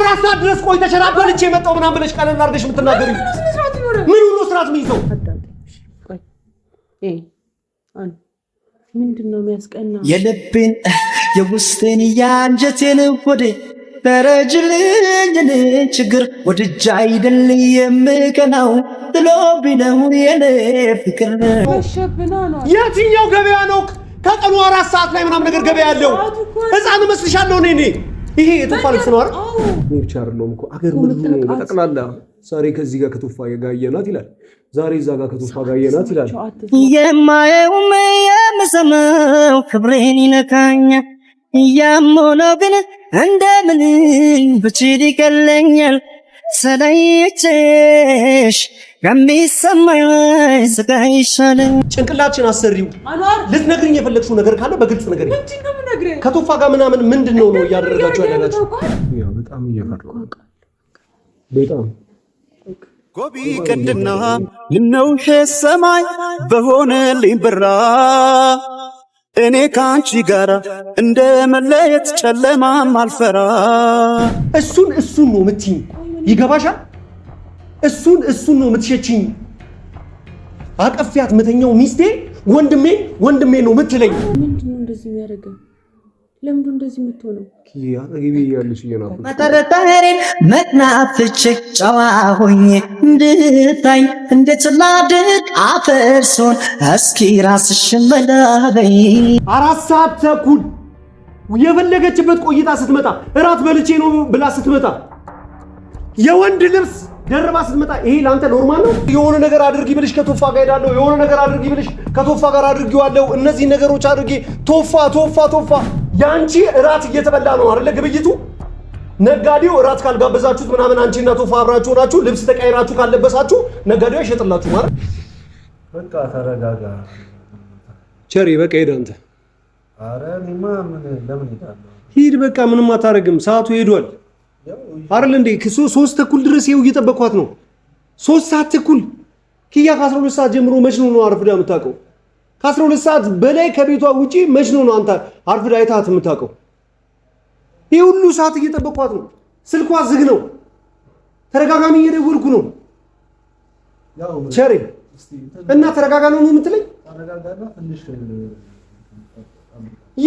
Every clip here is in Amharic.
4 ሰዓት ድረስ ቆይተሽ ራብ በልቼ መጣሁ ምናምን ብለሽ ቀለል አድርገሽ የምትናገሪው ምን ሁሉ ስርዓት ነው ይዘው ምንድነው የሚያስቀና የልቤን የውስጤን ያንጀቴን ወዴ ተረጅልኝ ችግር ወድጃ አይደል የምቀናው ጥሎብኝ ነው የኔ ፍቅር የትኛው ገበያ ነው ከቀኑ 4 ሰዓት ላይ ምናምን ነገር ገበያ ያለው ህፃን መስልሻለሁ እኔ ይሄ የተፋልስ ነው አይደል ነው ብቻ አይደለም እኮ አገር ምንድን ነው በጠቅላላ ዛሬ ከዚህ ጋር ከቶፋ ጋየናት ይላል ዛሬ እዛ ጋር ከቶፋ ጋየናት ይላል የማየውም የምሰማው ክብሬን ይነካኛል ያሞነው ግን እንደምን ብችል ይቀለኛል ሰላይቼሽ ከሚሰማኝ ስቃይ ይሻለኝ ጭንቅላችን አሰሪው ልትነግሪኝ የፈለግሽው ነገር ካለ በግልጽ ነገር ከቶፋ ጋር ምናምን ምንድነው ነው እያደረጋችሁ ያላችሁ ያው በጣም እየፈራሁ በጣም ጎቢ ቀድና ነው ሰማይ በሆነልኝ ብራ እኔ ካንቺ ጋር እንደ መለየት ጨለማም አልፈራ እሱን ነው የምትይኝ ይገባሻል እሱን ነው የምትሸቺኝ አቀፊያት መተኛው ሚስቴ ወንድሜ ነው የምትለኝ ምንድነው እንደዚህ የሚያደርገው ለምንድነው እንደዚህ የምትሆነው ኪያ አጠገቤ ያለሽ እየናፈ መጠረጠሬን መናፍቼ ጨዋ ሆኜ እንድታይ እንዴት ላድርግ አፈርሶን እስኪ ራስሽን መላበይ 4 ሰዓት ተኩል የፈለገችበት ቆይታ ስትመጣ እራት በልቼ ነው ብላ ስትመጣ የወንድ ልብስ ደርባ ስትመጣ ይሄ ላንተ ኖርማል ነው የሆነ ነገር አድርጊ ብልሽ ከቶፋ ጋር ሄዳለሁ የሆነ ነገር አድርጊ ብልሽ ከቶፋ ጋር አድርጊዋለሁ እነዚህ ነገሮች አድርጌ ቶፋ ያንቺ እራት እየተበላ ነው አይደለ ግብይቱ ነጋዴው እራት ካልጋበዛችሁት ምናምን አንቺና ቶፋ አብራችሁ ሆናችሁ ልብስ ተቀይራችሁ ካልለበሳችሁ ነጋዴው አይሸጥላችሁ ማለት በቃ ተረጋጋ ቸሪ በቃ ሄድ አንተ አረ እኔማ ለምን ሄዳለሁ ሂድ በቃ ምንም አታረግም ሰዓቱ ሄዷል አይደል እንዴ 3 ተኩል ድረስ ይኸው እየጠበቅኳት ነው 3 ሰዓት ተኩል ኪያ ከ12 ሰዓት ጀምሮ መች ነው አርፍዳ የምታውቀው ከ12 ሰዓት በላይ ከቤቷ ውጪ መች ነው አንተ አርፍዳ አይታት የምታውቀው ይሄ ሁሉ ሰዓት እየጠበቅኳት ነው ስልኳ ዝግ ነው ተረጋጋሚ እየደወልኩ ነው ቸሪ እና ተረጋጋ ነው የምትለኝ ተረጋጋና ትንሽ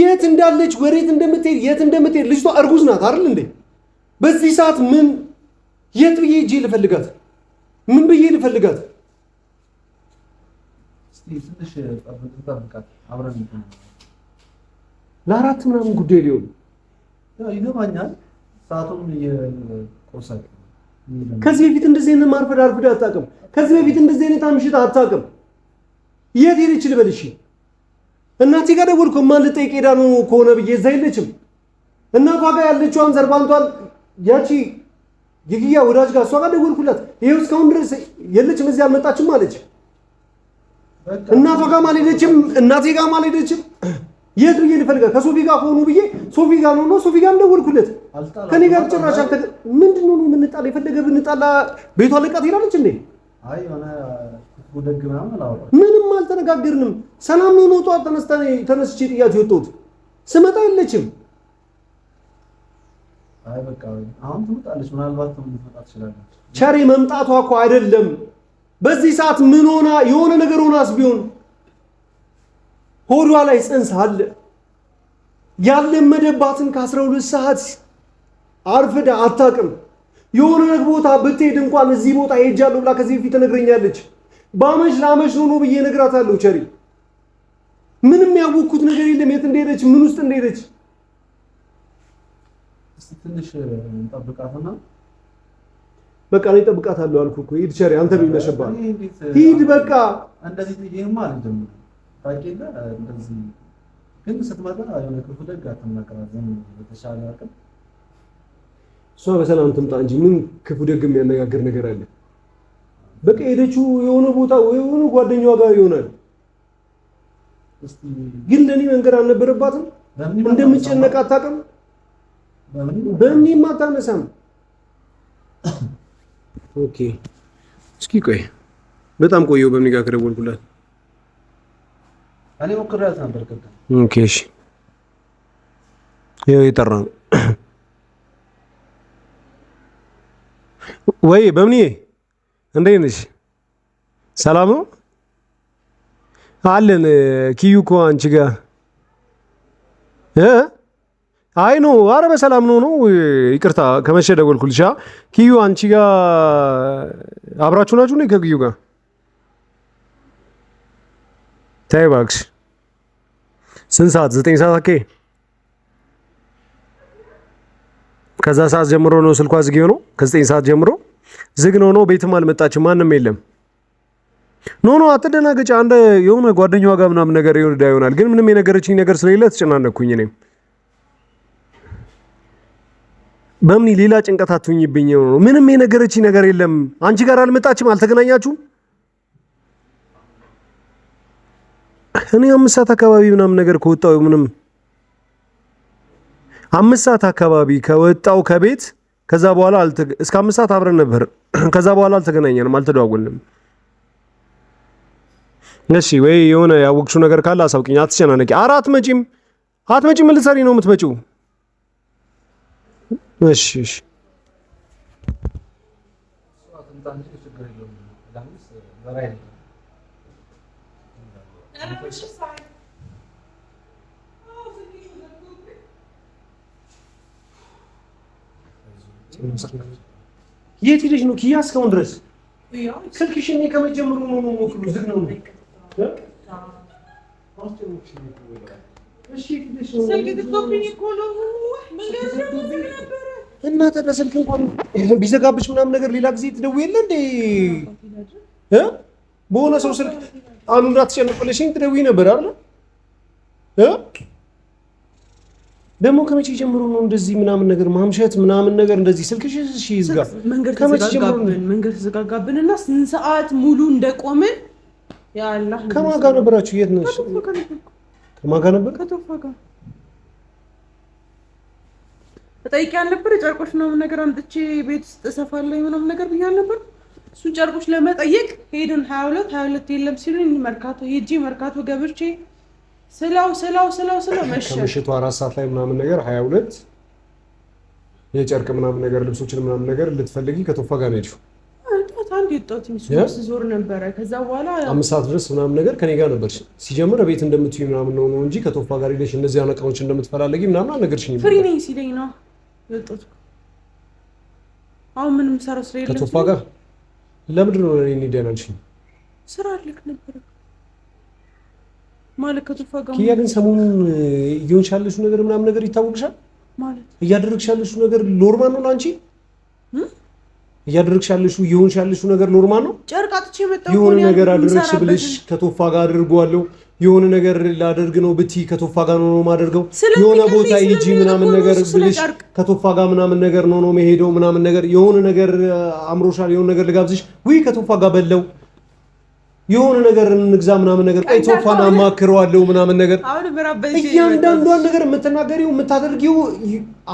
የት እንዳለች ወሬት እንደምትሄድ ልጅቷ እርጉዝ ናት አይደል እንዴ በዚህ ሰዓት ምን የት ብዬ እጄ ልፈልጋት ምን ብዬ ልፈልጋት እስቲ ትንሽ ጠብቃት አብረን ለአራት ምናምን ጉዳይ ሊሆን ይገባኛል ሰዓቱን የቆሰለ ከዚህ በፊት እንደዚህ አይነት ማርፈድ አርፍዳ አታውቅም ከዚህ በፊት እንደዚህ አይነት አምሽታ አታውቅም የት ሄደች ልበልሽ እናቴ ጋር ደወልኩ ማን ልጠይቅ ሄዳ ነው ከሆነ ብዬ እዛ የለችም እናቷ ጋር ያለችዋን ዘርባንቷን ያቺ የጊያ ወዳጅ ጋር እሷ ጋር ደወልኩላት ይሄው እስካሁን ድረስ የለችም እዚህ አልመጣችም አለች እናቷ ጋር ማልሄደችም እናቴ ጋር ማልሄደችም የት ብዬ ልፈልጋት ከሶፊ ጋር ሆኖ ብዬ ሶፊ ጋር ነው ሶፊ ጋር ደወልኩለት ከኔ ጋር ጭራሽ ምንድነው ነው የምንጣላ የፈለገ ብንጣላ ቤቷ ለቃት ይላለች እንዴ አይ ሆነ ጉደግ ምናምን አላወራ ምንም አልተነጋገርንም ሰላም ነው ነው ጧት ተነስቼ ጥያት የወጣሁት ስመጣ የለችም አይ በቃ አሁን ትመጣለች ምናልባት ትመጣ ትችላለች ቸሪ መምጣቷ እኮ አይደለም በዚህ ሰዓት ምን ሆና የሆነ ነገር ሆናስ ቢሆን ሆዷ ላይ ጽንስ አለ ያለመደባትን ከ12 ሰዓት አርፍዳ አታውቅም የሆነ ነገር ቦታ ብትሄድ እንኳን እዚህ ቦታ ሄጃለሁ ብላ ከዚህ በፊት ተነግረኛለች ባመሽ ላመሽ ነው ብዬ ነግራታለሁ ቸሪ ምንም ያወኩት ነገር የለም የት እንደሄደች ምን ውስጥ እንደሄደች ትንሽ እንጠብቃትና በቃ ላይ ጠብቃታለሁ አልኩህ እኮ ሂድ ቸሪ አንተ ቢመሽባ ሂድ በቃ እንደዚህ ትይማ አይደለም ታውቂና እንደዚህ ግን ስትመጣ የሆነ ክፉ ደግ አትናገራዘም በተሻለ አቅም እሷ በሰላም ትምጣ እንጂ ምን ክፉ ደግ የሚያነጋግር ነገር አለ በቃ ሄደችው የሆነ ቦታ የሆነ ጓደኛዋ ጋር ይሆናል ግን ለኔ መንገር አልነበረባትም እንደምጨነቅ አታውቅም በእኔም አታነሳም ኦኬ እስኪ ቆይ በጣም ቆየው በምን ጋር ከደወልኩላት እኔ ሞክሬያት ነበር ከዛ ኦኬ እሺ ይኸው የጠራ ነው ወይ በምንዬ እንዴት ነሽ? ሰላም ነው አለን። ኪዩ እኮ አንቺ ጋር አይ ነው። ኧረ በሰላም ነው። ይቅርታ ከመሸ ደወልኩልሽ። ኪዩ አንቺ ጋር አብራችሁ ናችሁ ነው? ከኪዩ ጋር ተይ እባክሽ። ስንት ሰዓት? 9 ሰዓት አኬ። ከዛ ሰዓት ጀምሮ ነው ስልኳ ዝግ ነው። ከ9 ሰዓት ጀምሮ ዝግ ነው። ቤትም አልመጣችም፣ ማንም የለም። ኖ አትደናገጭ። አንድ የሆነ ጓደኛዋ ጋር ምናምን ነገር ይሆናል፣ ግን ምንም የነገረችኝ ነገር ስለሌለ ተጨናነኩኝ። እኔም በምን ሌላ ጭንቀት አትሁኝብኝ ነው። ምንም የነገረችኝ ነገር የለም። አንቺ ጋር አልመጣችም፣ አልተገናኛችሁም? እኔ 5 ሰዓት አካባቢ ምናምን ነገር ከወጣው ምንም 5 ሰዓት አካባቢ ከወጣው ከቤት ከዛ በኋላ እስከ 5 ሰዓት አብረን ነበር። ከዛ በኋላ አልተገናኘንም፣ አልተደዋወልንም። እሺ ወይ የሆነ ያወቅሽው ነገር ካለ አሳውቂኝ። አትጨናነቂ። ኧረ አትመጪም። ምን ልትሰሪ ነው የምትመጪው? እሺ የት ሄደሽ ነው ኪያ? እስካሁን ድረስ ስልክሽን እኔ ከመጀመሩ ነው ሞክሩ ዝግ ነው። እና ታዲያ ስልክ እንኳን ቢዘጋብሽ ምናምን ነገር ሌላ ጊዜ ትደውይ የለ እንዴ? በሆነ ሰው ስልክ አሁን እንዳትጨነቅልሽኝ ትደውይ ነበር አይደል? ደግሞ ከመቼ ጀምሮ ነው እንደዚህ ምናምን ነገር ማምሸት ምናምን ነገር እንደዚህ ስልክሽ እሺ ይዝጋ። ከመቼ ጀምሮ መንገድ ተዘጋጋብንና ስንት ሰዓት ሙሉ እንደቆምን ያ አላህ። ከማን ጋር ነበራችሁ? የት ነሽ? ከማን ጋር ነበር? ከቶፋ ጋር ተጠይቂያን ነበር። ጨርቆሽ ምናምን ነገር አምጥቼ ቤት ውስጥ እሰፋለሁ ምናምን ነገር ብያለሁ ነበር። እሱን ጨርቆሽ ለመጠየቅ ሄድን። 22 የለም ሲሉኝ መርካቶ ሄጄ መርካቶ ገብቼ ስለው መሸ። ከምሽቱ 4 ሰዓት ላይ ምናምን ነገር 22 የጨርቅ ምናምን ነገር ልብሶችን ምናምን ነገር ልትፈልጊ ከቶፋ ጋር ነሽ? አንድ የጣት ሚስት ዞር ነበረ። ከዛ በኋላ 5 ሰዓት ድረስ ምናምን ነገር ከኔ ጋር ነበርሽ። ሲጀምር ቤት እንደምትይ ምናምን ነው እንጂ ከቶፋ ጋር ሄደሽ እነዚህ አነቃዎች እንደምትፈላለጊ ምናምን አልነገርሽኝም። ፍሪ ነኝ ሲለኝ ነው የወጣሁት። አሁን ምንም ሰራው ስለ የለም ከቶፋ ጋር ለምንድን ነው እኔ እንዲያናልሽኝ? ስራ አለክ ነበር ማለት ከቶፋ ጋር። ኪያ ግን ሰሞኑን እየሆንሽ ያለሽው ነገር ምናምን ነገር ይታወቅሻል ማለት እያደረግሽ ያለሽው ነገር ኖርማል ነው አንቺ? እያደረግሽ ያለሽው እየሆንሽ ያለሽው ነገር ኖርማል ነው? ጨርቅ አጥቼ መጣሁ። የሆነ ነገር አድርግሽ ብልሽ ከቶፋ ጋር አድርጓለሁ የሆነ ነገር ላደርግ ነው ብትይ ከቶፋ ጋር ነው ማደርገው። የሆነ ቦታ ሂጂ ምናምን ነገር ብልሽ ከቶፋ ጋር ምናምን ነገር ነው መሄደው ምናምን ነገር የሆነ ነገር አምሮሻል የሆነ ነገር ልጋብዝሽ ወይ ከቶፋ ጋር በለው የሆነ ነገር እንግዛ ምናምን ነገር ቆይ ቶፋን አማክረዋለሁ ምናምን ነገር። እያንዳንዷን ነገር የምትናገሪው የምታደርጊው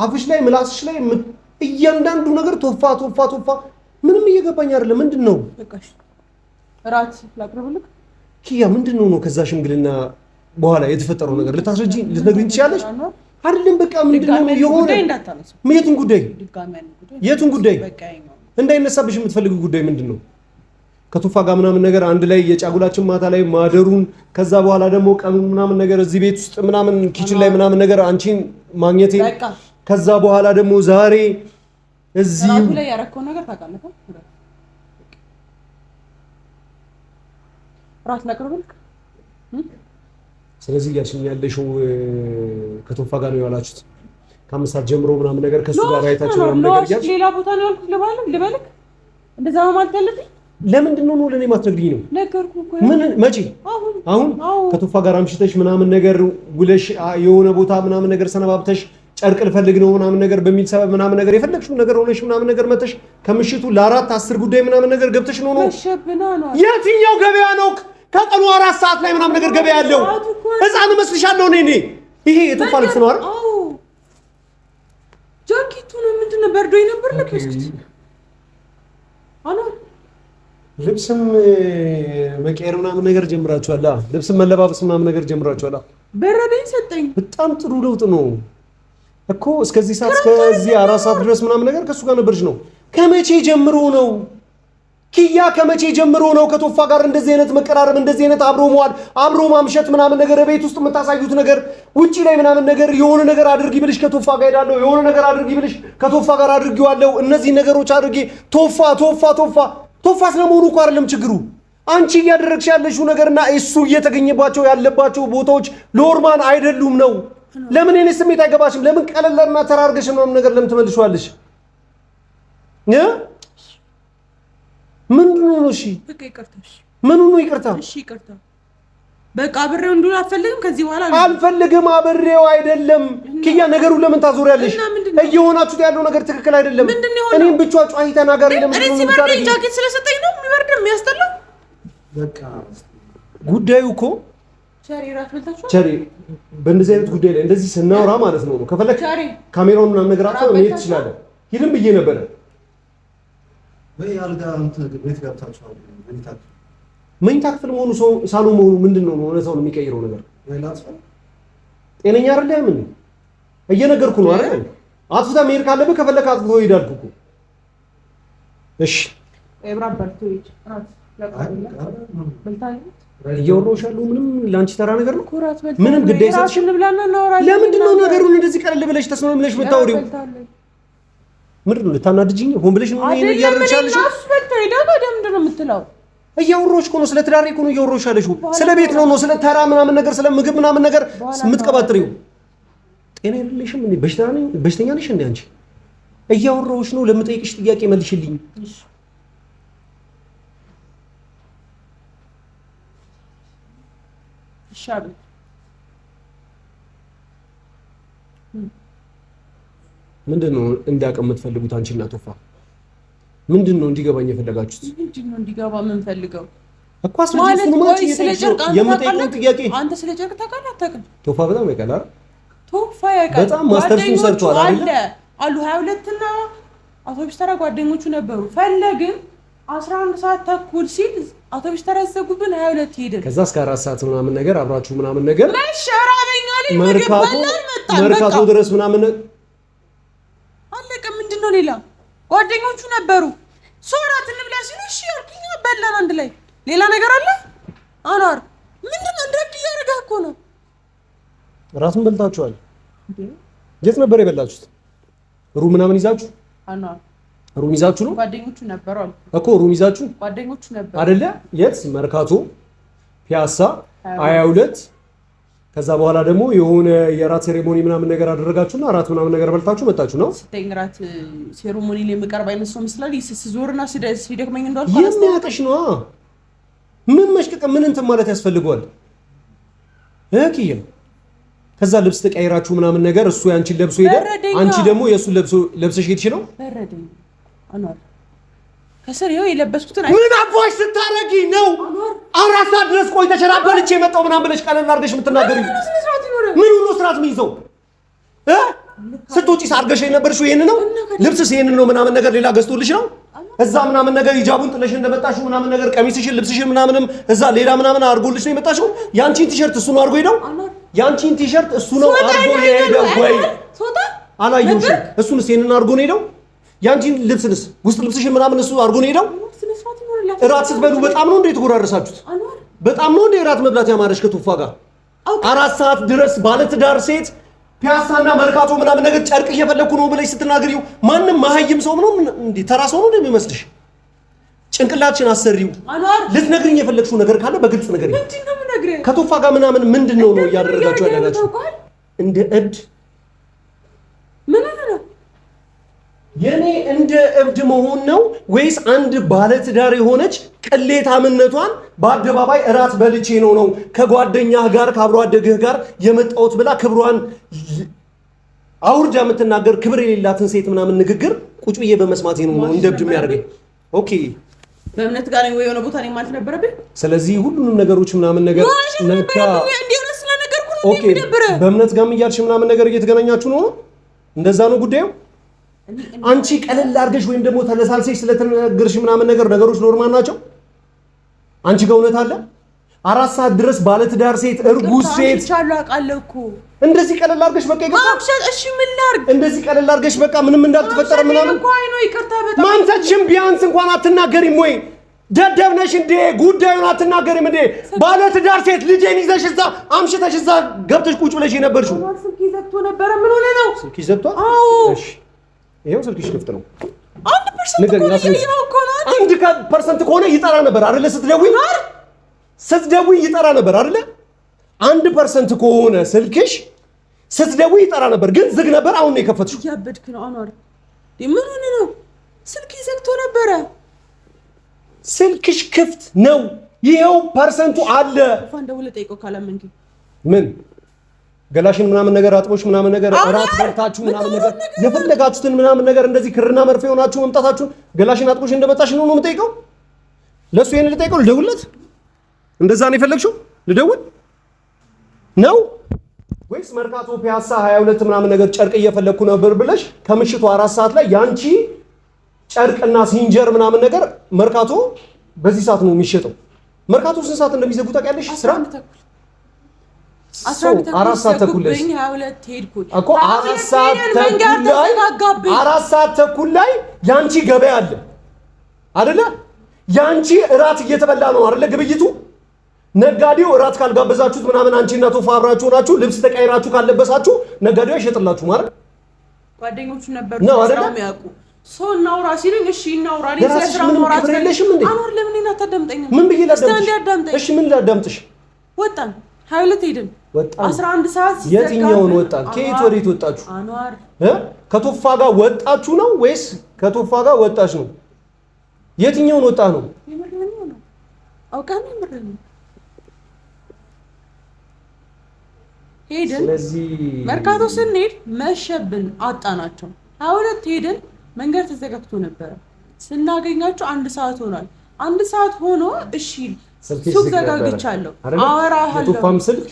አፍሽ ላይ ምላስሽ ላይ እያንዳንዱ ነገር ቶፋ ምንም እየገባኝ አይደለም። ምንድን ነው በቃሽ ራት ላቅርብልክ ኪያ? ምንድን ነው ከዛ ሽምግልና በኋላ የተፈጠረው ነገር ልትነግሪኝ ትችያለሽ አይደለም? በቃ ምንድን ነው የሆነ የቱን ጉዳይ እንዳይነሳብሽ የምትፈልጊው ጉዳይ ምንድን ነው? ከቶፋ ጋር ምናምን ነገር አንድ ላይ የጫጉላችን ማታ ላይ ማደሩን ከዛ በኋላ ደግሞ ቀኑ ምናምን ነገር እዚህ ቤት ውስጥ ምናምን ኪችን ላይ ምናምን ነገር አንቺን ማግኘቴ ከዛ በኋላ ደግሞ ዛሬ እዚህ ራሱ ላይ ያረከው ነገር ታውቃለህ። ራስ ላቅርብልክ። ስለዚህ እያልሽኝ ያለሽው ከቶፋ ጋር ነው ያላችሁት? ከ5 ሰዓት ጀምሮ ምናምን ነገር ከሱ ጋር አይታችሁ ምናምን ነገር እያልሽ ሌላ ቦታ ነው ያልኩት ልበልክ? እንደዛ ማለት ያለብኝ ለምንድን ነው ለኔ ማትነግሪኝ ነው? ነገርኩህ እኮ ምን መቼ? አሁን ከቶፋ ጋር አምሽተሽ ምናምን ነገር ውለሽ የሆነ ቦታ ምናምን ነገር ሰነባብተሽ ጨርቅ ልፈልግ ነው ምናምን ነገር በሚል ሰበብ ምናምን ነገር የፈለግሽው ነገር ሆነሽ ምናምን ነገር መተሽ ከምሽቱ ለ4-10 ጉዳይ ምናምን ነገር ገብተሽ ነው መሸብና ነው። የትኛው ገበያ ነው ከቀኑ 4 ሰዓት ላይ ምናምን ነገር ገበያ ያለው? ህፃን መስልሻለሁ እኔ ይሄ የቶፋ ልብስ ነው አይደል? አዎ ጃኬቱ ነው። ምንድን ነው በርዶኝ ነበር ለከስኩት አና ልብስም መቀየር ምናምን ነገር ጀምራችኋል። ልብስም መለባበስ ምናምን ነገር ጀምራችኋል። በረደኝ ሰጠኝ። በጣም ጥሩ ለውጥ ነው እኮ። እስከዚህ ሰዓት እስከዚህ 4 ሰዓት ድረስ ምናምን ነገር ከሱ ጋር ነበርሽ ነው። ከመቼ ጀምሮ ነው ኪያ ከመቼ ጀምሮ ነው ከቶፋ ጋር እንደዚህ አይነት መቀራረብ እንደዚህ አይነት አብሮ መዋል አብሮ ማምሸት ምናምን ነገር ቤት ውስጥ የምታሳዩት ነገር ውጪ ላይ ምናምን ነገር የሆነ ነገር አድርጊ ብልሽ ከቶፋ ጋር ሄዳለሁ የሆነ ነገር አድርጊ ብልሽ ከቶፋ ጋር አድርጊዋለሁ እነዚህ ነገሮች አድርጊ ቶፋ ስለመሆኑ እኮ አይደለም ችግሩ አንቺ እያደረግሽ ያለሽው ነገርና እሱ እየተገኘባቸው ያለባቸው ቦታዎች ሎርማን አይደሉም ነው ለምን እኔ ስሜት አይገባሽም ለምን ቀለለና ተራርገሽ ምናምን ነገር ለምን ትመልሺዋለሽ ምን ነው እሺ በቃ ይቅርታሽ ምን ነው ይቅርታ እሺ ይቅርታ በቃ አብሬው እንዱን አልፈልግም ከዚህ በኋላ አልፈልግም አብሬው አይደለም ኪያ ነገሩን ለምን ታዞሪያለሽ እየሆናችሁት ያለው ነገር ትክክል አይደለም እኔም ብቻ ጫሂ ተናጋሪ ለምን ነው ሲበርደኝ ጃኬት ስለሰጠኝ ነው የሚበርደው የሚያስጠላው በቃ ጉዳዩ እኮ ቸሪ በእንደዚህ አይነት ጉዳይ ላይ እንደዚህ ስናወራ ማለት ነው ከፈለክ ካሜራውን ምናምን ነገር አጥተው መሄድ ትችላለህ ይልም ብዬ ነበር ወይ አልጋ አንተ ቤት ገብታችሁ መኝታ ክፍል መሆኑ ሳሎን መሆኑ ምንድነው ነው ሰው የሚቀይረው ነገር ወይላስ ጤነኛ አይደለም ምን እየነገርኩ ነው አይደል አጥፍታ መሄድ ካለብህ ከፈለክ አጥፍቶ ይሄዳል እኮ እሺ ኤብራበርቱ ይጭ ራስ እየወሮሻለሁ ምንም ላንቺ ተራ ነገር ነው ምንም ግድ አይሰጥሽም ለምንድን ነው ነገሩን እንደዚህ ቀለል ብለሽ ተስማምለሽ የምታወሪው ምንድን ነው ልታናድጂኝ ሆን ብለሽ ነው ይሄን እያደረግሻለሽ እያወሮሽ እኮ ነው ስለ ትዳሬ እኮ ነው እያወሮሽ ያለሽው ስለ ቤት ነው ስለ ተራ ምናምን ነገር ስለ ምግብ ምናምን ነገር የምትቀባጥሪው ጤና የለሽም እንዴ በሽተኛ ነሽ እንዴ አንቺ እያወሮሽ ነው ለምጠይቅሽ ጥያቄ መልሽልኝ ሻብ ምንድነው እንዳቀም የምትፈልጉት አንቺና ቶፋ ምንድነው እንዲገባኝ የፈለጋችሁት ምንድነው እንዲገባ ምን ፈልገው እኮ አስረጅ ማለት የምጠይቀው ጥያቄ አንተ ስለ ጨርቅ ታውቃለህ አታውቅም ቶፋ በጣም ያውቃል ቶፋ ያውቃል በጣም ማስተርሱን ሰርቷል አይደል አሉ 22 እና አውቶቡስ ተራ ጓደኞቹ ነበሩ ፈለግን 11 ሰዓት ተኩል ሲል አውቶቡስ ተራ ዘጉብን 22 ሄድን ከዛ እስከ 4 ሰዓት ምናምን ነገር አብራችሁ ምናምን ነገር መሸራበኛል መርካቶ ድረስ ምናምን አለቀ ምንድነው ሌላ ጓደኞቹ ነበሩ ሶራት እንብላ ሲሉ እሺ አልኩኝ በላን አንድ ላይ ሌላ ነገር አለ አናር ምንድነው እንደድ ያረጋህ እኮ ነው ራሱን በልታችኋል የት ነበር የበላችሁት ሩም ምናምን ይዛችሁ አናር ሩም ይዛችሁ ነው ጓደኞቹ ነበሩ እኮ ሩም ይዛችሁ ጓደኞቹ ነበሩ አይደለ የት መርካቶ ፒያሳ 22 ከዛ በኋላ ደግሞ የሆነ የራት ሴሬሞኒ ምናምን ነገር አደረጋችሁና አራት ምናምን ነገር በልታችሁ መጣችሁ ነው ስተኝራት ሴሬሞኒ ላይ መቀርብ አይነት ሰው መስላል ሲዞርና ሲደክመኝ እንዳልኩ የሚያቀሽ ነው ምን መሽቀቅ ምን እንትን ማለት ያስፈልገዋል እኪያ ከዛ ልብስ ተቀይራችሁ ምናምን ነገር እሱ ያንቺን ለብሶ ሄደ አንቺ ደግሞ የሱን ለብሰሽ ሄድሽ ነው በረደኝ አኗር ከስር ይኸው የለበስኩትን ምን አባሽ ስታረጊ ነው አራት ሰዓት ድረስ ቆይተሽ በልቼ የመጣው ምናምን ብለሽ ቀለል አድርገሽ የምትናገሪው ምን ነው ስርዓት ምን ይዘው ስትወጪ ሳርገሽ የነበርሽው ይሄን ነው ልብስስ ይሄን ነው ምናምን ነገር ሌላ ገዝቶልሽ ነው እዛ ምናምን ነገር ሂጃቡን ጥለሽ እንደመጣሽው ምናምን ነገር ቀሚስሽን ልብስሽን ምናምንም እዛ ሌላ ምናምን አርጎልሽ ነው የመጣሽው ያንቺን ቲሸርት እሱ ነው አርጎ ሄደው ያንቺን ቲሸርት እሱ ነው አርጎ ሄደው ወይ አላየሁሽም እሱንስ ይሄንን አርጎ ነው ሄደው ያንቺን ልብስንስ ውስጥ ልብስሽን ምናምን እሱ አርጎ ነው ሄደው እራት ስትበሉ በጣም ነው እንዴ የተጎራረሳችሁት በጣም ነው እንዴ እራት መብላት ያማረሽ ከቶፋ ጋር 4 ሰዓት ድረስ ባለትዳር ሴት ፒያሳና መርካቶ ምናምን ነገር ጨርቅ እየፈለኩ ነው ብለሽ ስትናገሪው ማንንም ማህይም ሰው ነው እንዴ ተራ ሰው ነው እንደሚመስልሽ ጭንቅላትሽን አሰሪው ልትነግሪኝ የፈለግሽው ነገር ካለ በግልጽ ነገር ምንድነው ምነግርህ ከቶፋ ጋር ምናምን ምንድነው ነው ያደረጋችሁ ያላችሁ እንደ እብድ ምን ነው የኔ እንደ እብድ መሆን ነው ወይስ አንድ ባለትዳር የሆነች ቅሌታምነቷን በአደባባይ እራት በልቼ ነው ከጓደኛህ ጋር ከአብሮ አደግህ ጋር የመጣሁት ብላ ክብሯን አውርጃ የምትናገር ክብር የሌላትን ሴት ምናምን ንግግር ቁጭ ብዬ በመስማት ነው እንደ እብድ የሚያደርገኝ ኦኬ በእምነት ጋር ነው የሆነ ቦታ ላይ ማለት ነበረብኝ ስለዚህ ሁሉንም ነገሮች ምናምን ነገር ነካ እንዲሆነ ስለነገርኩ ነው ኦኬ በእምነት ጋር እያልሽ ምናምን ነገር እየተገናኛችሁ ነው እንደዛ ነው ጉዳዩ አንቺ ቀለል አድርገሽ ወይም ደግሞ ተለሳልሰሽ ስለተነገርሽ ምናምን ነገር ነገሮች ኖርማል ናቸው አንቺ ጋር እውነት አለ 4 ሰዓት ድረስ ባለትዳር ሴት እርጉዝ ሴት ቻሉ አቃለሁ እኮ እንደዚህ ቀለል አድርገሽ በቃ ይገባ እሺ ምን ላድርግ እንደዚህ ቀለል አድርገሽ በቃ ምንም እንዳልተፈጠረ ምናምን ቆይ ነው ይቅርታ በጣም ማንተችም ቢያንስ እንኳን አትናገሪም ወይ ደደብ ነሽ እንዴ ጉዳዩን አትናገሪም እንዴ ባለ ትዳር ሴት ልጄን ይዘሽ እዛ አምሽተሽ እዛ ገብተሽ ቁጭ ብለሽ የነበርሽው ስልክ ይዘግቶ ነበር ምን ሆነ ነው ስልክ ይዘግቷል እሺ ይሄው ስልክሽ ክፍት ነው 1% ከሆነ ይጠራ ነበር አይደለ ስትደውይ ይጠራ ነበር አይደለ 1% ከሆነ ስልክሽ ስትደውይ ይጠራ ነበር ግን ዝግ ነበር አሁን ነው የከፈትሽው ያበድክ ነው አንዋር ምን ሆነ ነው ስልክ ይዘግቶ ነበር ስልክሽ ክፍት ነው ይሄው ፐርሰንቱ አለ ፈንደውለ ጠይቀው ካላመንኪ ምን ገላሽን ምናምን ነገር አጥቦሽ ምናምን ነገር አራት በርታችሁ ምናምን ነገር የፈለጋችሁትን ምናምን ነገር እንደዚህ ክርና መርፌ ሆናችሁ መምጣታችሁ ገላሽን አጥቦሽ እንደመጣሽ ነው የምጠይቀው ለሱ ይሄን ልጠይቀው ልደውልለት እንደዛ ነው የፈለግሽው ልደውል ነው ወይስ መርካቶ ፒያሳ 22 ምናምን ነገር ጨርቅ እየፈለኩ ነበር ብለሽ ከምሽቱ 4 ሰዓት ላይ ያንቺ ጨርቅና ሲንጀር ምናምን ነገር መርካቶ በዚህ ሰዓት ነው የሚሸጠው መርካቶ ስንት ሰዓት እንደሚዘጉ ታውቂያለሽ ስራ 4 ሰዓት ተኩል ላይ 22 ሄድኩኝ እኮ 4 ሰዓት ተኩል ላይ ያንቺ ገበያ አለ አይደለ ያንቺ እራት እየተበላ ነው አይደለ ግብይቱ ነጋዴው እራት ካልጋበዛችሁት ምናምን አንቺና ቶፋ አብራችሁ ናችሁ ልብስ ተቀይራችሁ ካልለበሳችሁ ነጋዴው አይሸጥላችሁ ማለት ጓደኞቹ ነበሩ ስራው የሚያውቁ ሰው እናውራ ሲሉኝ እሺ እናውራ እኔ ስለስራው ማውራት ፈልግልሽም እንዴ አኖር ለምን እና ታዳምጠኛለህ ምን ብዬ ላዳምጥሽ እሺ ምን ላዳምጥሽ ወጣን 22 ሄድን 11 ሰዓት ሲዘጋ የትኛውን ወጣን ከየት ወዴት ወጣችሁ አንዋር ከቶፋ ጋር ወጣችሁ ነው ወይስ ከቶፋ ጋር ወጣሽ ነው የትኛውን ወጣ ነው የምርህን ነው አውቃን የምርህን ሄድን መርካቶ ስንሄድ መሸብን አጣናቸው 22 ሄድን መንገድ ተዘጋግቶ ነበር ስናገኛቸው 1 ሰዓት ሆኗል 1 ሰዓት ሆኖ እሺ ሱቅ ዘጋግቻለሁ አወራሃለሁ የቶፋም ስልክ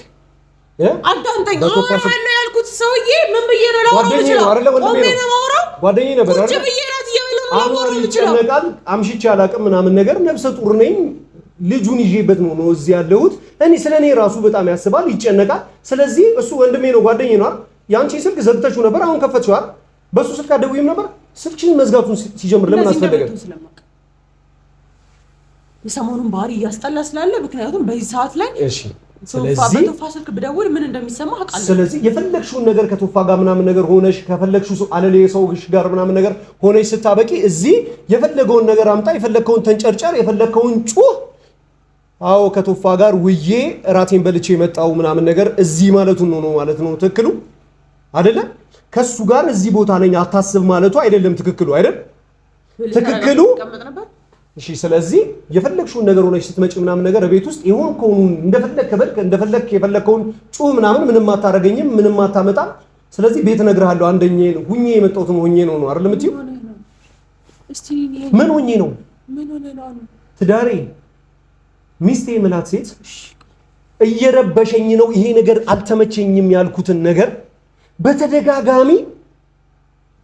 አዳምጠኝ አወራሃለሁ ያልኩት ሰውዬ ምን ብዬ ነው ላወራው ጓደኛዬ ነበር አይደል ብዬ ራት እየበለው ነው ላወራው ይጨነቃል አምሽቼ አላቅም ምናምን ነገር ነፍሰ ጡር ነኝ ልጁን ይዤበት ነው እዚህ ያለሁት እኔ ስለኔ ራሱ በጣም ያስባል ይጨነቃል ስለዚህ እሱ ወንድሜ ነው ጓደኛዬ ነው ያንቺ ስልክ ዘግተሽው ነበር አሁን ከፈትሽው አይደል በሱ ስልክ አደውይም ነበር ስልክሽን መዝጋቱን ሲጀምር ለምን አስፈለገ የሰሞኑን ባህሪ እያስጠላ ስላለ ምክንያቱም በዚህ ሰዓት ላይ እሺ ስለዚህ በቶፋ ስልክ ብደውል ምን እንደሚሰማ አውቃለሁ ስለዚህ የፈለግሽውን ነገር ከቶፋ ጋር ምናምን ነገር ሆነሽ ከፈለግሽው ሰው አለሌ ሰውሽ ጋር ምናምን ነገር ሆነሽ ስታበቂ እዚህ የፈለገውን ነገር አምጣ የፈለግከውን ተንጨርጨር የፈለግከውን ጩህ አዎ ከቶፋ ጋር ውዬ ራቴን በልቼ የመጣው ምናምን ነገር እዚህ ማለቱን ነው ማለት ነው ትክክሉ አይደለ ከሱ ጋር እዚህ ቦታ ነኝ አታስብ ማለቱ አይደለም ትክክሉ አይደል ትክክሉ እሺ ስለዚህ የፈለግሽውን ነገር ሆነሽ ስትመጪ ምናምን ነገር ቤት ውስጥ የሆንከውን እንደፈለክ የፈለግከውን ጩህ ምንም አታረገኝም ምንም አታመጣ ስለዚህ ቤት እነግርሃለሁ አንደኛዬ ነው ሁኜ የመጣሁት ሆኜ ነው አይደል የምትይው እስቲ ምን ሆኜ ነው ምን ሆነ ነው ትዳሬ ሚስቴ ምላት ሴት እየረበሸኝ ነው ይሄ ነገር አልተመቸኝም ያልኩትን ነገር በተደጋጋሚ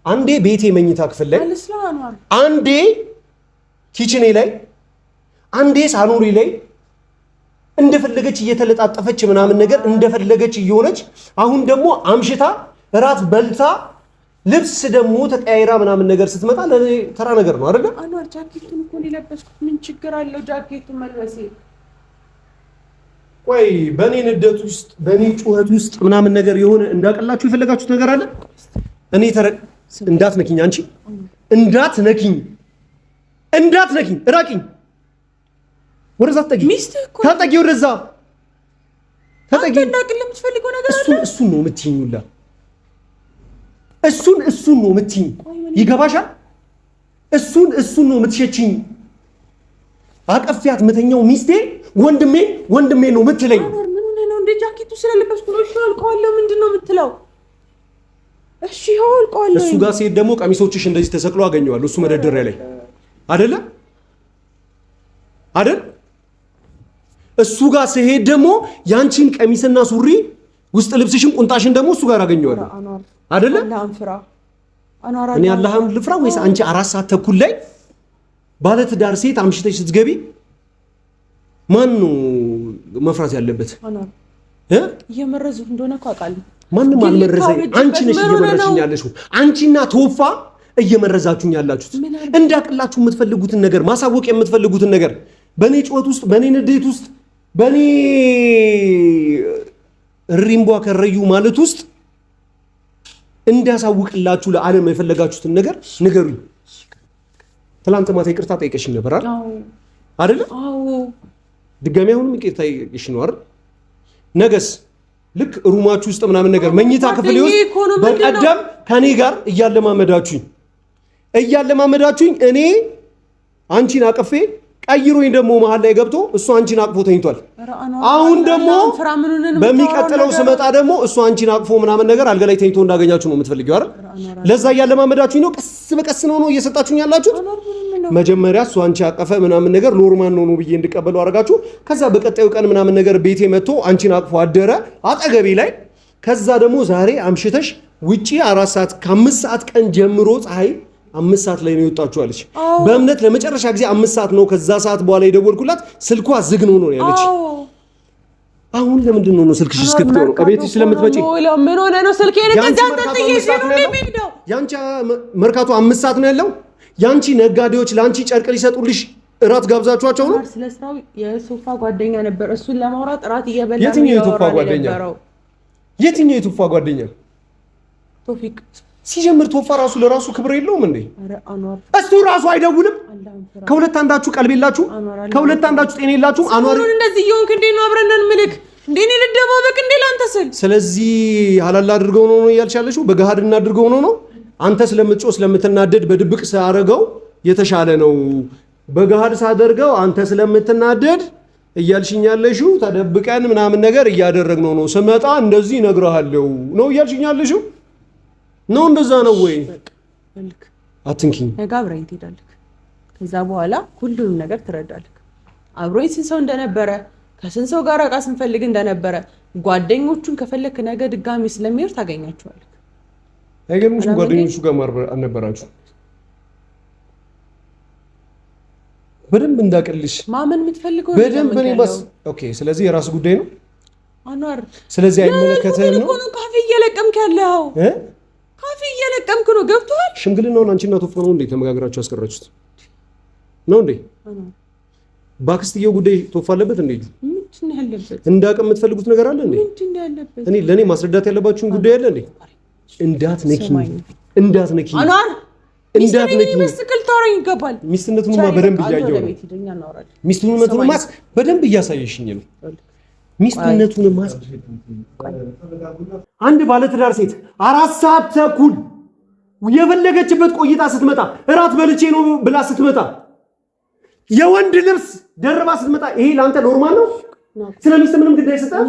አንዴ ቤቴ መኝታ ክፍል ላይ አንዴ ኪችኔ ላይ አንዴ ሳሎኔ ላይ እንደፈለገች እየተለጣጠፈች ምናምን ነገር እንደፈለገች እየሆነች አሁን ደግሞ አምሽታ ራት በልታ ልብስ ደግሞ ተቀያይራ ምናምን ነገር ስትመጣ ለኔ ተራ ነገር ነው አይደል አንዋር ጃኬቱን እኮ ለበስኩት ምን ችግር አለው ጃኬቱን መልበሴ ቆይ በኔ ንደት ውስጥ በኔ ጩኸት ውስጥ ምናምን ነገር የሆነ እንዳቀላችሁ የፈለጋችሁት ነገር አለ እኔ እንዳትነኪኝ አንቺ እንዳትነኪኝ እራቂኝ ወደዛ ተጠጊ ተጠጊ ወደዛ ተጠጊ እንዳቅልም ትፈልገው ነገር እሱን ነው የምትይኙላ እሱን ነው የምትይኝ ይገባሻል እሱን ነው የምትሸቺኝ አቀፊያት መተኛው ሚስቴ ወንድሜ ነው የምትለኝ ምን ሆነ ነው እንደ ጃኬቱ ስለለበስኩ ነው እሺ አልቀዋለሁ ምንድነው የምትለው እሺ አልቀዋለሁ እሱ ጋር ሲሄድ ደግሞ ቀሚሶችሽ እንደዚህ ተሰቅሎ አገኘዋለሁ እሱ መደርደሪያ ላይ አይደለ እሱ ጋር ሲሄድ ደግሞ ያንቺን ቀሚስና ሱሪ ውስጥ ልብስሽን ቁንጣሽን ደግሞ እሱ ጋር አገኘዋለሁ አይደለ እኔ አላህን ልፍራ ወይስ አንቺ 4 ሰዓት ተኩል ላይ ባለ ትዳር ሴት አምሽተሽ ስትገቢ ማን ነው መፍራት ያለበት እየመረዙ እንደሆነ እኮ አውቃለሁ ማንንም አልመረዘኝ አንቺ ነሽ እየመረዝሽኝ ያለሽው አንቺና ቶፋ እየመረዛችሁኝ ያላችሁት እንዳቅላችሁ የምትፈልጉትን ነገር ማሳወቅ የምትፈልጉትን ነገር በኔ ጩኸት ውስጥ በኔ ንዴት ውስጥ በኔ ሪምቧ ከረዩ ማለት ውስጥ እንዳሳውቅላችሁ ለዓለም የፈለጋችሁትን ነገር ንገሩኝ። ትላንት ማታ ይቅርታ ጠይቀሽኝ ነበር አይደል? አዎ። ድጋሚ አሁንም ይቅርታ ጠይቀሽ ነው አይደል? ነገስ ልክ ሩማችሁ ውስጥ ምናምን ነገር መኝታ ክፍል ውስጥ በቀደም ከኔ ጋር እያለማመዳችሁኝ እኔ አንቺን አቅፌ ቀይሮኝ ደግሞ መሃል ላይ ገብቶ እሱ አንቺን አቅፎ ተኝቷል። አሁን ደግሞ በሚቀጥለው ስመጣ ደግሞ እሱ አንቺን አቅፎ ምናምን ነገር አልጋ ላይ ተኝቶ እንዳገኛችሁ ነው የምትፈልጊው አይደል? ለዛ እያለማመዳችሁኝ ነው። ቀስ በቀስ ነው እየሰጣችሁኝ ያላችሁት። መጀመሪያ እሱ አንቺ አቀፈ ምናምን ነገር ኖርማል ነው ብዬ እንድቀበለው አደረጋችሁ። ከዛ በቀጣዩ ቀን ምናምን ነገር ቤቴ መጥቶ አንቺን አቅፎ አደረ አጠገቤ ላይ። ከዛ ደግሞ ዛሬ አምሽተሽ ውጪ 4 ሰዓት ከ5 ሰዓት ቀን ጀምሮ ፀሐይ 5 ሰዓት ላይ ነው የወጣችሁ አለች። በእምነት ለመጨረሻ ጊዜ 5 ሰዓት ነው። ከዛ ሰዓት በኋላ የደወልኩላት ስልኳ ዝግ ነው ያለች። አሁን ለምንድን ነው ስልክሽ እስክትቶ ነው ከቤትሽ ስለምትመጪ ምን ሆነ ነው ስልኬን ከዛን ተጥዬሽ ነው የሚሄደው? ያንቺ መርካቶ 5 ሰዓት ነው ያለው። ያንቺ ነጋዴዎች ላንቺ ጨርቅ ሊሰጡልሽ እራት ጋብዛችኋቸው ነው? ስለስራው የሶፋ ጓደኛ ነበር። እሱን ለማውራት እራት እየበላ የትኛው የሶፋ ጓደኛ? የትኛው የሶፋ ጓደኛ? ቶፊቅ ሲጀምር ቶፋ ራሱ ለራሱ ክብር የለውም እንዴ? አረ አንዋር እሱ ራሱ አይደውልም? ከሁለት አንዳችሁ ቀልብ የላችሁ? ከሁለት አንዳችሁ ጤና የላችሁ? አንዋር እንደዚህ ይሆንክ እንዴ ነው አብረነን ምልክ እንዴ ነው ልደባበቅ እንዴ ላንተ ስል? ስለዚህ ሐላል አድርገው ነው እያልሻለሽው? በገሃድ እናድርገው ነው? አንተ ስለምትጮህ ስለምትናደድ በድብቅ ሳያረገው የተሻለ ነው። በገሃድ ሳደርገው አንተ ስለምትናደድ እያልሽኝ ያለሽው ተደብቀን ምናምን ነገር እያደረግነው ነው። ስመጣ እንደዚህ እነግርሃለሁ ነው እያልሽኝ ያለሽው ነው? እንደዛ ነው ወይ? አትንኪኝ። ነገ አብረኝ ትሄዳለህ። ከዛ በኋላ ሁሉንም ነገር ትረዳለህ። አብሮኝ ስንት ሰው እንደነበረ ከስንት ሰው ጋር ዕቃ ስንፈልግ እንደነበረ ጓደኞቹን ከፈለክ ነገ ድጋሚ ስለሚሄድ ታገኛቸዋለህ። አይገርምሽም? ጓደኞቹ ጋር አልነበራችሁ? በደንብ እንዳቀልሽ ማመን የምትፈልገው በደንብ እኔ ባስ ኦኬ። ስለዚህ የራስ ጉዳይ ነው አንዋር። ስለዚህ አይመለከተህም ነው ካፌ እየለቀምክ ያለው ካፌ እየለቀምክ ነው። ገብቶሃል? ሽምግልናውን አንቺና ቶፋ ነው እንዴ ተመጋግራችሁ ያስቀራችሁት ነው እንዴ? ባክስትየው ጉዳይ ቶፋ አለበት እንዴ? ምንድን ያለበት? እንዳቀም የምትፈልጉት ነገር አለ እንዴ? ምንድን ያለበት? እኔ ለኔ ማስረዳት ያለባችሁን ጉዳይ አለ እንዴ? እንዳትነኪኝ አንዋር፣ እንዳትነኪኝ። መስክል ታወራኝ ይገባል። ሚስትነቱንማ በደንብ እያየሁ ነው። ሚስትነቱንማ በደንብ እያሳየሽኝ ነው። ሚስትነቱንማ አንድ ባለትዳር ሴት 4 ሰዓት ተኩል የፈለገችበት ቆይታ ስትመጣ እራት በልቼ ነው ብላ ስትመጣ የወንድ ልብስ ደርባ ስትመጣ ይሄ ለአንተ ኖርማል ነው? ስለሚስት ምንም ግድ አይሰጣም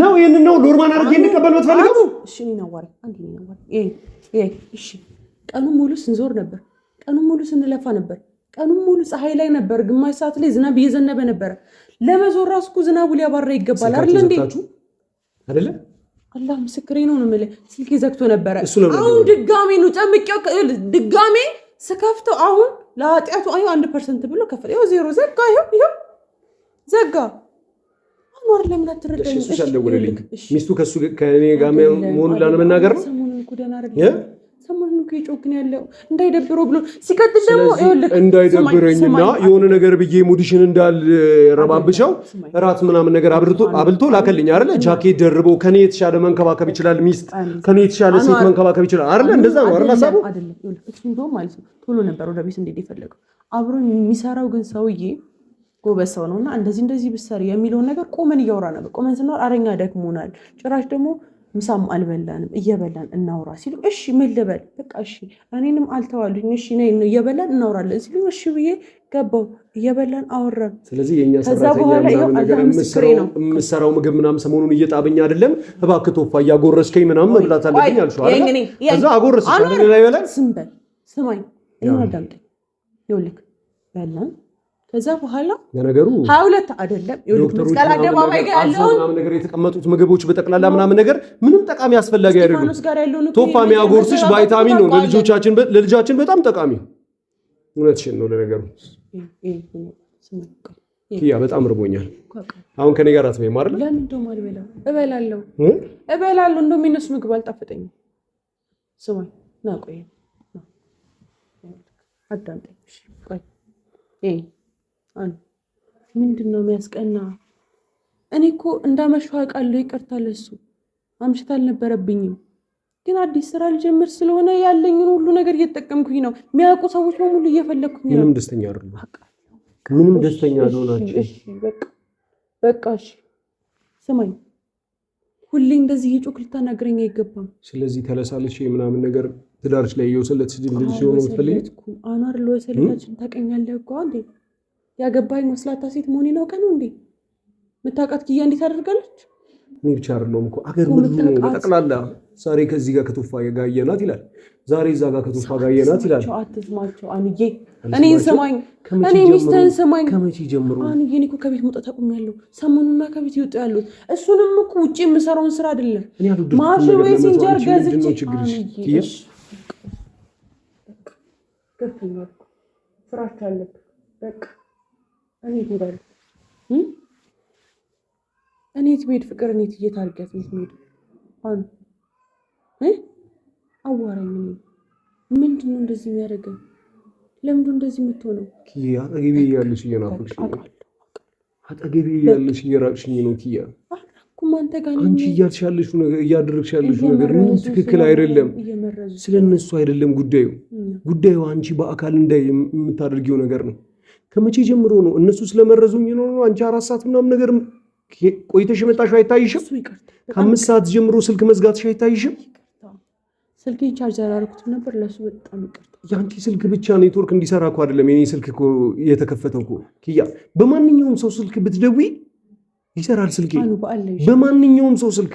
ነው? ይሄንን ነው ኖርማል አድርጌ እንድቀበል የምትፈልገው? እሺ እኔ አዋራኝ አንዴ ነው አዋራኝ። እሺ ቀኑን ሙሉ ስንዞር ነበር። ቀኑን ሙሉ ስንለፋ ነበር። ቀኑን ሙሉ ፀሐይ ላይ ነበር። ግማሽ ሰዓት ላይ ዝናብ እየዘነበ ነበር። ለመዞር ራሱ እኮ ዝናቡ ሊያባራ ይገባል አይደል እንዴ? አይደለ? አላህ ምስክሬ ነው የምልህ። ስልኬ ዘግቶ ነበረ። አሁን ድጋሜ ነው ጨምቄው ድጋሜ ስከፍተው አሁን ለኃጢአቱ 1% ብሎ ከፈለ። ይኸው 0 ዘጋ። ይኸው ዘጋ። አንዋር ለምን አትረዳኝ? እሺ አልደወለልኝ። ሚስቱ ከሱ ከኔ ጋር መሆኑን ለመናገር ነው። ሰሞኑን እኮ ደህና አይደለም። ሰሞኑን እኮ ይጮክን ያለው እንዳይደብረው ብሎ ሲቀጥል ደግሞ ይኸውልህ እንዳይደብረኝና የሆነ ነገር ብዬ ሙዲሽን እንዳልረባብሸው እራት ምናምን ነገር አብልቶ ላከልኝ አይደለ? ጃኬት ደርቦ ከኔ የተሻለ መንከባከብ ይችላል። ሚስት ከኔ የተሻለ ሴት መንከባከብ ይችላል አይደለ? እንደዛ ነው አይደል ሐሳቡ? አይደለም። ይኸውልህ እሱ እንደውም ማለት ነው ቶሎ ነበር ወደ ቤት እንዴት ይፈልገው አብሮ የሚሰራው ግን ሰውዬ ጎበዝ ሰው ነውና እንደዚህ ብሰር የሚለውን ነገር ቆመን እያወራ ነበር። ቆመን ስናወራ አረኛ ደክሞናል፣ ጭራሽ ደግሞ ምሳም አልበላንም፣ እየበላን እናውራ ሲሉ እሺ ምን ልበል በቃ እሺ እኔንም አልተዋሉኝ። እሺ ነይ እየበላን እናውራለን ሲሉ እሺ ብዬ ገባው። እየበላን አወራን። ስለዚህ የኛ ሰራተኛ ምናምን ነገር የምሰራው ምግብ ምናምን ሰሞኑን እየጣበኝ አይደለም፣ እባክህ ቶፋ እያጎረስከኝ ምናምን መብላት አለብኝ አልሽው አይደል? ከዛ አጎረስሽ አይደል? ላይ በላይ ዝም በል ስማኝ፣ እኔን አዳምጠኝ። ይኸውልህ በላን። ከዛ በኋላ ለነገሩ 22 አይደለም ይኸውልህ መስቀል አደባባይ ጋር ያለውን ምናምን ነገር የተቀመጡት ምግቦች በጠቅላላ ምናምን ነገር ምንም ጠቃሚ አስፈላጊ አይደለም። ቶፋ የሚያጎርስሽ ቫይታሚን ነው ለልጃችን በጣም ጠቃሚ። እውነትሽን ነው ለነገሩ። ኪያ በጣም ርቦኛል። አሁን ከኔ ጋር አትበይም አይደል? ለምን ደሞ አልበላም? እበላለሁ። እንደውም የእነሱ ምግብ አልጣፈጠኝም። ስማኝ ና ቆይ አዳምጠኝ። ቆይ ምንድን ነው የሚያስቀና? እኔ እኮ እንዳመሸሁ አውቃለሁ። ይቅርታ ለሱ አምሽት አልነበረብኝም። ግን አዲስ ስራ ልጀምር ስለሆነ ያለኝን ሁሉ ነገር እየተጠቀምኩኝ ነው። የሚያውቁ ሰዎች በሙሉ እየፈለግኩኝ ነው። ምንም ደስተኛ አይደለም። ምንም ደስተኛ አልሆናችሁ። እሺ በቃ እሺ። ስማኝ ሁሌ እንደዚህ እየጮክ ልታናግረኝ አይገባም። ስለዚህ ተለሳለች ምናምን ነገር ትዳርሽ ላይ እየወሰለት ልጅ ሲሆን የምትፈልጊው አኗር ለወሰለታችን ታውቀኛለህ እኮ እንዴ? ያገባኝ መስላታ ሴት መሆኔን አውቀህ ነው እንዴ? ምታውቃት ኪያ እንዴት አደርጋለች? እኔ ብቻ አይደለሁም እኮ አገር ምድሩ ነው በጠቅላላ። ዛሬ ከዚህ ጋር ከቶፋ ጋር አየናት ይላል፣ ዛሬ እዛ ጋር ከቶፋ ጋር አየናት ይላል። አትስማቸው አንዬ፣ እኔን ስማኝ፣ እኔ ሚስትህን ስማኝ። ከመቼ ጀምሮ አንዬ? እኔ እኮ ከቤት መውጣት አቁሜያለሁ። ሰሞኑንና ከቤት ይወጡ ያሉት እሱንም እኮ ውጪ የምሰራውን ስራ አይደለም ማሽን ወይ ሲንጀር ገዝቼ ገብቶኛል። ፍራቻ አለብህ። በቃ እኔ እሄዳለሁ። እኔ ትሄድ ፍቅር እኔ ትዬ ታርጊያት ነው ትሄድ አሉ አዋራኝ። ምንድን ነው እንደዚህ የሚያደርገኝ? ለምንድን እንደዚህ የምትሆነው? ኪያ አጠገቤ እያለሽ እየናፈቅሽኝ ነው። አጠገቤ እያለሽ እየራቅሽኝ ነው ኪያ። አንቺ እያደረግሽ ያለሽው ነገር ምንም ትክክል አይደለም። ስለነሱ አይደለም ጉዳዩ አንቺ በአካል እንዳይ የምታደርጊው ነገር ነው። ከመቼ ጀምሮ ነው? እነሱ ስለመረዙኝ ነው አንቺ 4 ሰዓት ምናምን ነገር ቆይተሽ መጣሽ አይታይሽም? ከ5 ሰዓት ጀምሮ ስልክ መዝጋትሽ አይታይሽም? ስልኬን ቻርጅ አላደረኩትም ነበር። ለሱ በጣም ይቅርታ። ያንቺ ስልክ ብቻ ኔትወርክ እንዲሰራ እኮ አይደለም የኔ ስልክ እኮ የተከፈተው እኮ ኪያ። በማንኛውም ሰው ስልክ ብትደውይ ይሰራል ስልኬ። በማንኛውም ሰው ስልክ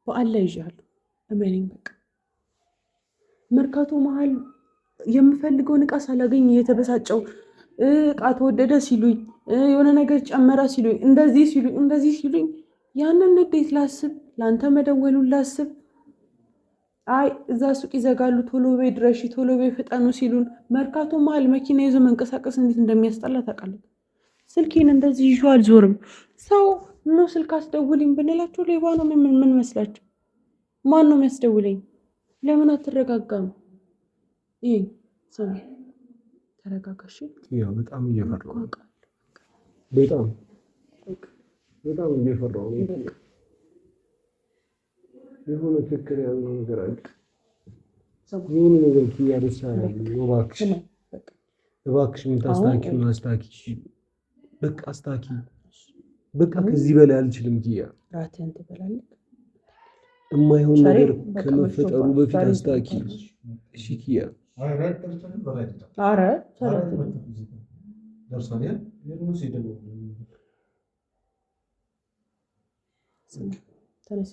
በአላ ይዣለሁ። እመነኝ። በቃ መርካቶ መሀል የምፈልገውን እቃ ሳላገኝ እየተበሳጨው እቃ ተወደደ ሲሉኝ የሆነ ነገር ጨመረ ሲሉኝ እንደዚህ ሲሉኝ ያንን ንዴት ላስብ፣ ለአንተ መደወሉን ላስብ። አይ እዛ ሱቅ ይዘጋሉ፣ ቶሎ ቤት ድረሺ፣ ቶሎ ቤት ፍጠኑ ሲሉን መርካቶ መሀል መኪና ይዞ መንቀሳቀስ እንዴት እንደሚያስጠላ ታውቃለህ? ስልኬን እንደዚህ ይዤ አልዞርም። ሰው ኖ ስልክ አስደውልኝ ብንላቸው ሌባ ነው ምን መስላቸው? ማን ነው የሚያስደውለኝ? ለምን አትረጋጋም? ይሄ ሰው ተረጋጋሽ። ያው በጣም እየፈራሁ በጣም እየፈራሁ ነው። የሆነ ትክክል ያለው ነገር አለ። የሆነ ነገር ኪያ ደስ ያለው እባክሽ የምታስታኪውን አስታኪ። በቃ አስታኪ። በቃ ከዚህ በላይ አልችልም ኪያ። ራትህን ትበላለህ። የማይሆን ነገር ከመፈጠሩ በፊት አስታኪ። እሺ ኪያ። ኧረ ተነስ